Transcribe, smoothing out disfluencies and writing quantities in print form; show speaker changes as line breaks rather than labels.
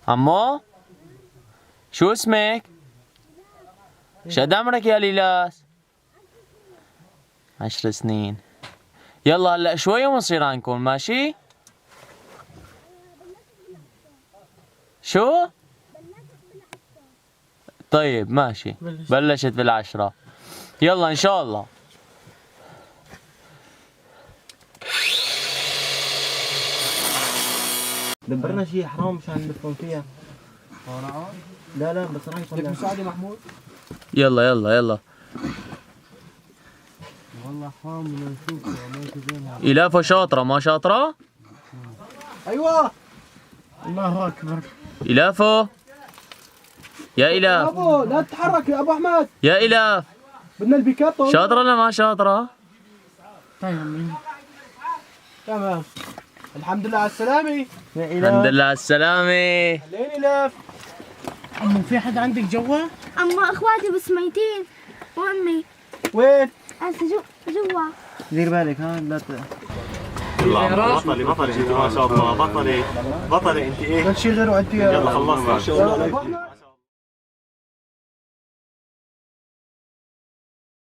عمو شو اسمك؟ شقد عمرك يا ليلاس؟ 10 سنين. يلا هلا شوي ونصير عنكم ماشي؟ شو؟ طيب ماشي. بلشت بال10. يلا ان شاء الله.
دبرنا شيء حرام مشان نفهم فيها. لا بس راح يطلع. بدك مساعدة محمود؟
يلا يلا يلا.
والله حرام بدنا نشوف زينها.
إلافة شاطرة ما شاطرة؟
ايوه الله اكبر.
إلافة يا إلاف.
ابو لا تتحرك يا ابو احمد.
يا إلاف
بدنا البيكاتو.
شاطرة ولا ما شاطرة؟
طيب تمام. الحمد لله على السلامة يا إلاف.
الحمد لله على السلامة.
لين إلاف؟ أمو في حد عندك جوا؟
أما إخواتي بس ميتين وأمي.
وين؟
هسه جوا.
دير بالك ها لا
يلا بطلي انت ما شاء الله بطلي انت ايه؟
لا تشيل غيره انت.
يلا خلصنا.